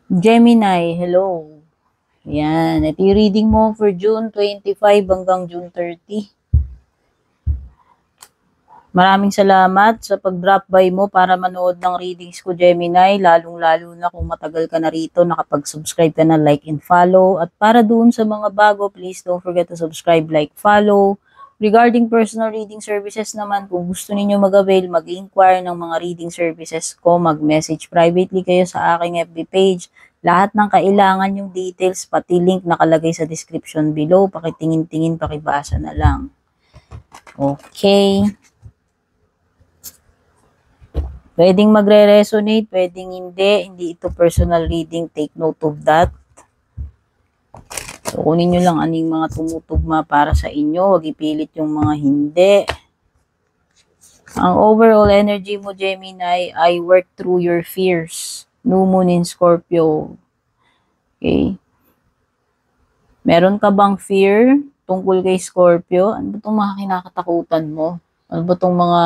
Gemini, hello. Yan, ito yung reading mo for June 25 hanggang June 30. Maraming salamat sa pag-drop by mo para manood ng readings ko, Gemini, lalong-lalo na kung matagal ka na rito, nakapag-subscribe ka na, like and follow. At para doon sa mga bago, please don't forget to subscribe, like, follow. Regarding personal reading services naman, kung gusto ninyo mag-avail, mag-inquire ng mga reading services ko, mag-message privately kayo sa aking FB page. Lahat ng kailangan yung details, pati link nakalagay sa description below. Pakitingin-tingin, pakibasa na lang. Okay. Pwedeng magre-resonate, pwedeng hindi. Hindi ito personal reading. Take note of that. So, kunin nyo lang aning mga tumutugma para sa inyo. Huwag ipilit yung mga hindi. Ang overall energy mo, Gemini, I work through your fears. New Moon in Scorpio. Okay? Meron ka bang fear tungkol kay Scorpio? Ano ba itong mga kinakatakutan mo? Ano ba itong mga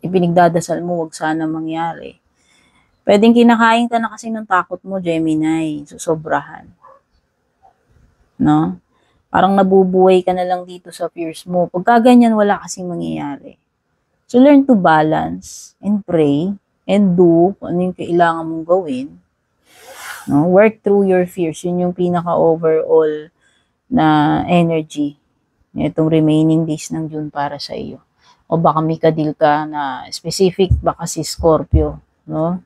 ipinagdadasal mo, wag sana mangyari? Pwedeng kinakain ka na kasi ng takot mo, Gemini. Susobrahan. No? Parang nabubuhay ka na lang dito sa fears mo. Pagka ganyan, wala kasing mangyayari. So, learn to balance and pray and do kung ano yung kailangan mong gawin. No? Work through your fears. Yun yung pinaka-overall na energy itong remaining days ng June para sa iyo. O baka may kadil ka na specific, baka si Scorpio, no?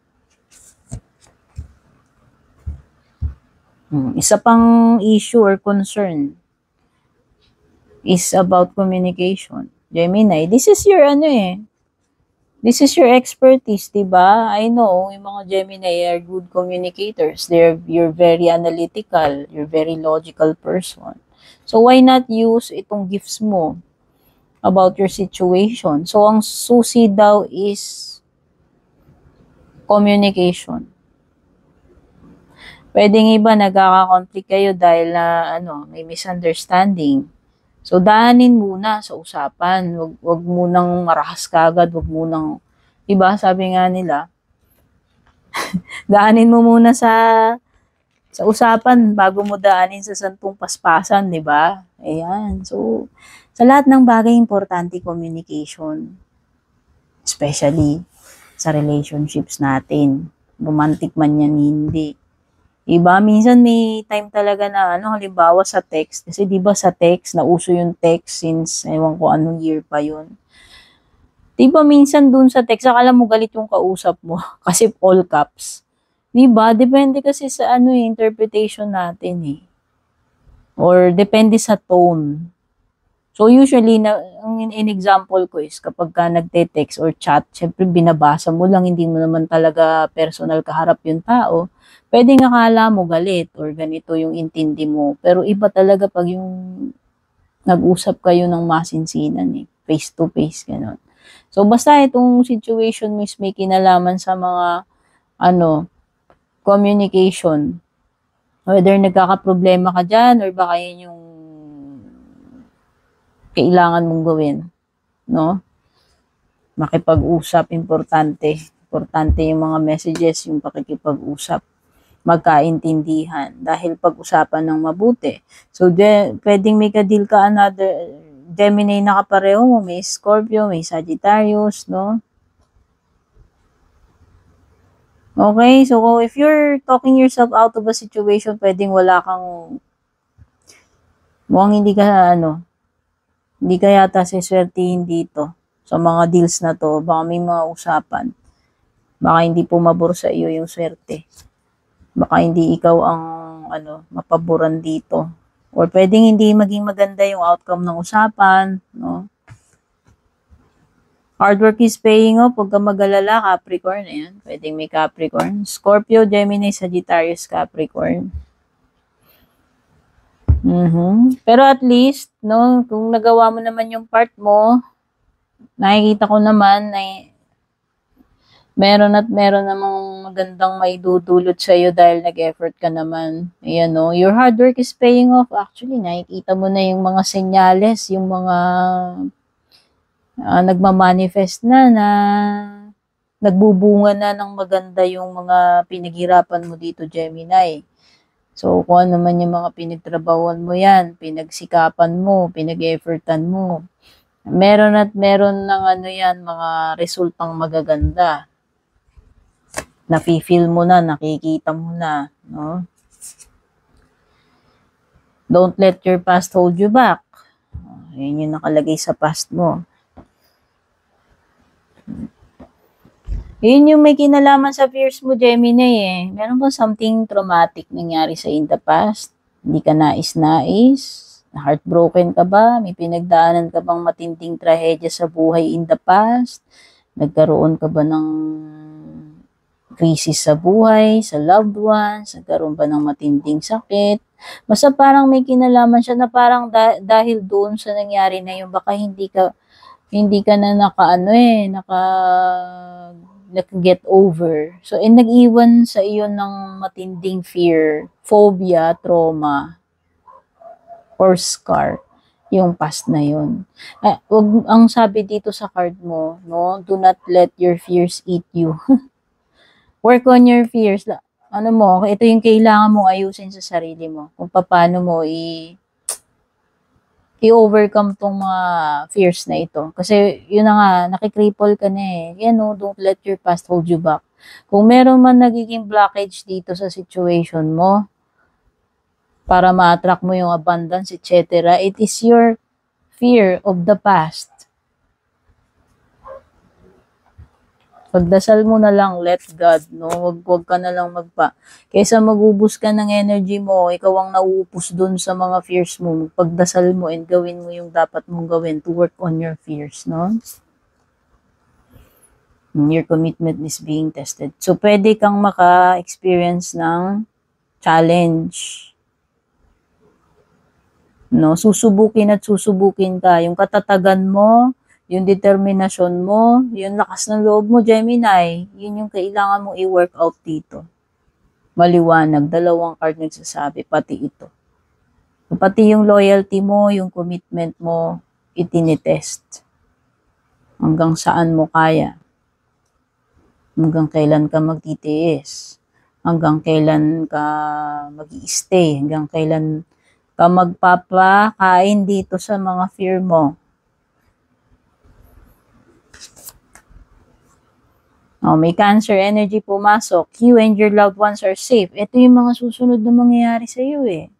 Isa pang issue or concern is about communication. Gemini, this is your this is your expertise, diba? I know, yung mga Gemini are good communicators. You're very analytical. You're very logical person. So, why not use itong gifts mo about your situation? So, ang susi daw is communication. Pwedeng iba nagkaka-conflict kayo dahil na may misunderstanding. So, daanin muna sa usapan. Wag munang marahas kagad, wag munang, diba, sabi nga nila, daanin mo muna sa usapan bago mo daanin sa santong paspasan, diba? Ayan. So, sa lahat ng bagay, importante communication. Especially sa relationships natin. Romantic man yan, hindi. Iba, minsan may time talaga na, halimbawa sa text. Kasi diba sa text, nauso yung text since, ewan ko anong year pa yun. Diba minsan dun sa text, akala mo galit yung kausap mo. Kasi all caps. Diba? Depende kasi sa interpretation natin eh. Or depende sa tone. So usually, ang in-example ko is kapag ka nagte-text or chat, syempre binabasa mo lang, hindi mo naman talaga personal kaharap yung tao. Pwedeng akala mo galit or ganito yung intindi mo. Pero iba talaga pag yung nag-usap kayo ng masinsinan eh. Face to face, gano'n. So basta itong situation mo is may kinalaman sa mga communication. Whether nagkakaproblema ka dyan or baka yun yung kailangan mong gawin, no? Makipag-usap, importante. Importante yung mga messages, yung pakikipag-usap. Magkaintindihan. Dahil pag-usapan ng mabuti. So, pwedeng may kadil ka another Gemini na kapareho mo. May Scorpio, may Sagittarius, no? Okay, so if you're talking yourself out of a situation, pwedeng wala kang mukhang hindi ka yata siswertihin dito sa mga deals na to. Baka may mga usapan. Baka hindi pumabor sa iyo yung swerte. Baka hindi ikaw ang mapaboran dito. Or pwedeng hindi maging maganda yung outcome ng usapan, no? Hard work is paying off. Huwag ka mag-alala, Capricorn. Ayan, pwedeng may Capricorn. Scorpio, Gemini, Sagittarius, Capricorn. Pero at least, no, kung nagawa mo naman yung part mo, nakikita ko naman na meron namang magandang maidudulot sa iyo dahil nag-effort ka naman. Ayan, no, your hard work is paying off. Actually, nakikita mo na yung mga senyales, yung mga nagmamanifest na nagbubunga na ng maganda yung mga pinaghirapan mo dito, Gemini. So, kung ano man yung mga pinagtrabawan mo yan, pinagsikapan mo, pinag-effortan mo, meron at meron ng ano yan, mga resultang magaganda. Nafi-feel mo na, nakikita mo na, no? Don't let your past hold you back. Yun yung nakalagay sa past mo. Yun yung may kinalaman sa fears mo, Gemini eh. Meron ba something traumatic nangyari sa in the past? Hindi ka nais-nais? Heartbroken ka ba? May pinagdaanan ka bang matinding trahedya sa buhay in the past? Nagkaroon ka ba ng krisis sa buhay, sa loved ones? Nagkaroon ba ng matinding sakit? Basta parang may kinalaman siya na parang dahil doon sa nangyari na yun, baka hindi ka na naka-get over. So, nag-iwan sa iyo ng matinding fear, phobia, trauma, or scar, yung past na yun. Ang sabi dito sa card mo, no, do not let your fears eat you. Work on your fears. Ano mo, ito yung kailangan mong ayusin sa sarili mo. Kung paano mo i-overcome tong mga fears na ito. Kasi yun na nga, nakikripple ka na eh. Yan no, don't let your past hold you back. Kung meron man nagiging blockage dito sa situation mo, para ma-attract mo yung abundance, etc., it is your fear of the past. Pagdasal mo na lang, let God, no? Wag ka na lang kaysa magubos ka ng energy mo, ikaw ang nauupos dun sa mga fears mo, pagdasal mo and gawin mo yung dapat mong gawin to work on your fears, no? Your commitment is being tested. So, pwede kang maka-experience ng challenge. No? Susubukin at susubukin ka. Yung katatagan mo, yung determinasyon mo, yung lakas ng loob mo, Gemini, yun yung kailangan mong i-work out dito. Maliwanag, dalawang card nagsasabi, pati ito. Pati yung loyalty mo, yung commitment mo, itinitest. Hanggang saan mo kaya. Hanggang kailan ka magtitiis. Hanggang kailan ka mag-i-stay. Hanggang kailan ka magpapakain dito sa mga fear mo. May Cancer energy pumasok. You and your loved ones are safe. Ito yung mga susunod na mangyayari sa iyo eh.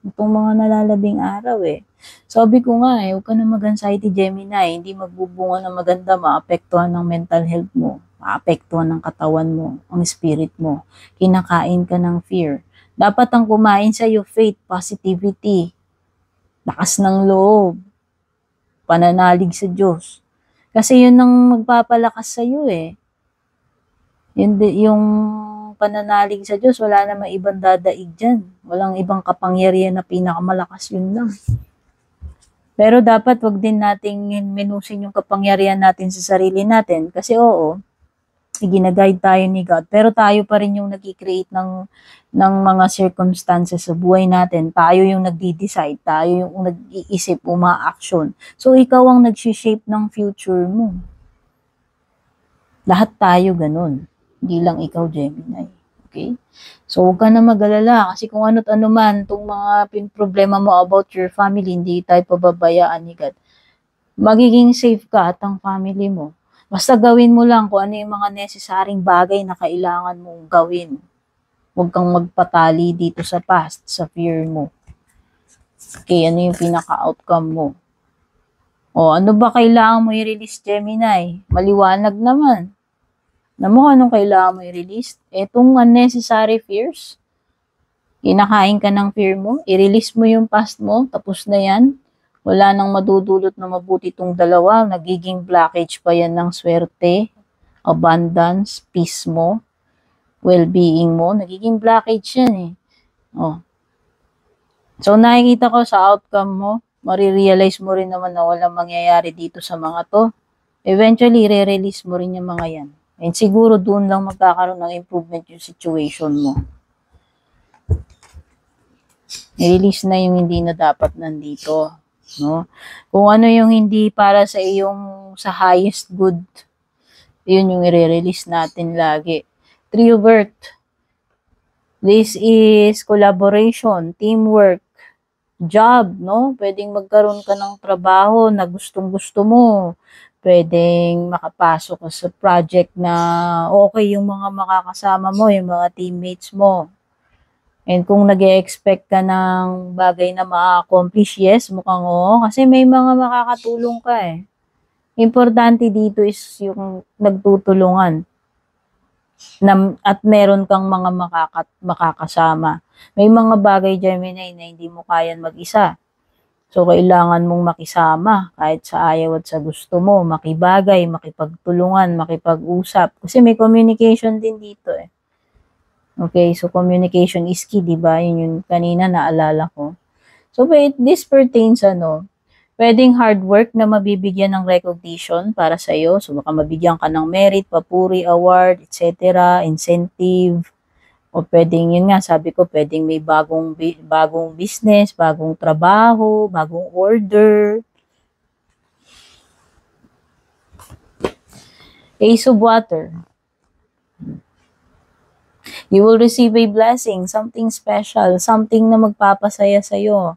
Itong mga nalalabing araw eh. Sabi ko nga huwag ka na mag-anxiety, Gemini. Hindi magbubunga ng maganda, maapektuhan ng mental health mo. Maapektuhan ng katawan mo, ang spirit mo. Kinakain ka ng fear. Dapat ang kumain sa iyo, faith, positivity, lakas ng loob, pananalig sa Diyos. Kasi yun ang magpapalakas sa iyo eh. Yung pananalig sa Diyos, wala namang ibang dadaig dyan. Walang ibang kapangyarihan na pinakamalakas, yun lang. Pero dapat wag din nating minusin yung kapangyarihan natin sa sarili natin. Kasi ginag-guide tayo ni God. Pero tayo pa rin yung nag-create ng mga circumstances sa buhay natin. Tayo yung nagdi-decide. Tayo yung nag-iisip, uma-action. So, ikaw ang nag-shape ng future mo. Lahat tayo ganun. Hindi lang ikaw, Gemini. Okay? So, huwag ka na mag-alala kasi kung ano't ano man itong mga problema mo about your family, hindi tayo pababayaan ni God. Magiging safe ka at ang family mo. Basta gawin mo lang kung ano yung mga necessaryong bagay na kailangan mong gawin. Huwag kang magpatali dito sa past, sa fear mo. Okay, ano yung pinaka-outcome mo? Ano ba kailangan mo i-release, Gemini? Maliwanag naman. Alam mo anong kailangan mo i-release? Etong unnecessary fears. Kinakain ka ng fear mo. I-release mo yung past mo. Tapos na yan. Wala nang madudulot na mabuti itong dalawa. Nagiging blockage pa yan ng swerte, abundance, peace mo, well-being mo. Nagiging blockage yan eh. So nakikita ko sa outcome mo, marirealize mo rin naman na walang mangyayari dito sa mga to. Eventually, re-release mo rin yung mga yan. And siguro doon lang magkakaroon ng improvement yung situation mo. I-release na yung hindi na dapat nandito. No? Kung ano yung hindi para sa iyong sa highest good, Yun yung i-release natin lagi. Tree of Earth. This is collaboration, teamwork, job, no? Pwedeng magkaroon ka ng trabaho na gustong-gusto mo. Pwedeng makapasok ka sa project na okay yung mga makakasama mo, yung mga teammates mo. And kung nag-e-expect ka ng bagay na ma-accomplish, yes, mukhang oo. Kasi may mga makakatulong ka eh. Importante dito is yung nagtutulungan. At meron kang mga makakasama. May mga bagay, Gemini, na hindi mo kayan mag-isa. So, kailangan mong makisama kahit sa ayaw at sa gusto mo, makibagay, makipagtulungan, makipag-usap. Kasi may communication din dito eh. Okay, so communication is key, di ba? Yun yung kanina naalala ko. So, this pertains, pwedeng hard work na mabibigyan ng recognition para sa iyo. So, baka mabigyan ka ng merit, papuri, award, etc., incentive. O pwedeng, yun nga, sabi ko, pwedeng may bagong business, bagong trabaho, bagong order. Ace of Water. You will receive a blessing, something special, something na magpapasaya sa'yo.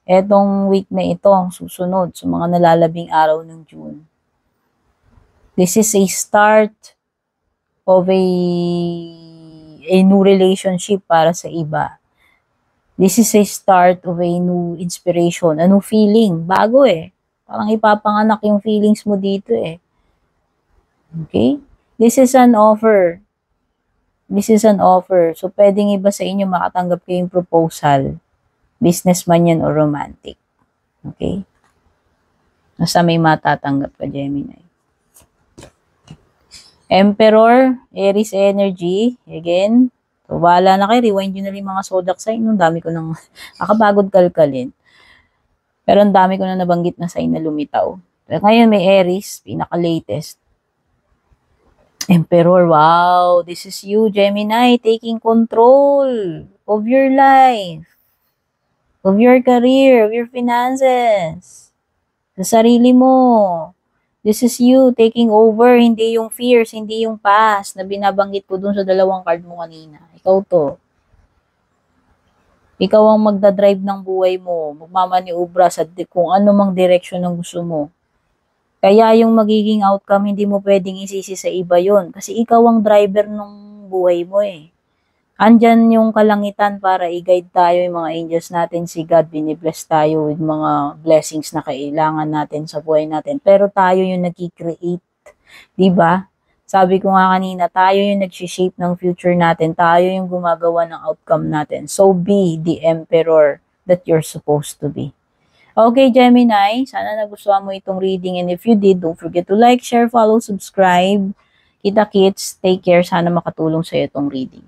Etong week na ito, susunod, sa mga nalalabing araw ng June. This is a start of a new relationship para sa iba. This is a start of a new inspiration, a new feeling. Bago eh. Parang ipapanganak yung feelings mo dito eh. Okay? This is an offer. This is an offer. So, pwedeng iba sa inyo makatanggap kayong proposal. Businessman yan o romantic. Okay? Basta may matatanggap ka, Gemini. Emperor, Aries energy. Again, so, wala na kayo. Rewind nyo na rin mga zodiac sign. Ang dami ko nang nakapagod kalkalin. Pero ang dami ko na nabanggit na sign na lumitaw. Pero ngayon may Aries, pinaka-latest. Emperor, wow, this is you, Gemini, taking control of your life, of your career, of your finances, sa sarili mo. This is you taking over, hindi yung fears, hindi yung past na binabanggit ko dun sa dalawang card mo kanina. Ikaw to. Ikaw ang magdadrive ng buhay mo, magmamaniubra sa kung ano mang direction ng gusto mo. Kaya yung magiging outcome, hindi mo pwedeng isisi sa iba yon kasi ikaw ang driver ng buhay mo eh. Andyan yung kalangitan para i-guide tayo, yung mga angels natin, si God, binibless tayo with mga blessings na kailangan natin sa buhay natin. Pero tayo yung nag-create, di ba? Sabi ko nga kanina, tayo yung nag-shape ng future natin, tayo yung gumagawa ng outcome natin. So be the emperor that you're supposed to be. Okay, Gemini, sana nagustuhan mo itong reading, and if you did, don't forget to like, share, follow, subscribe. Kita-kits, take care, sana makatulong sa itong reading.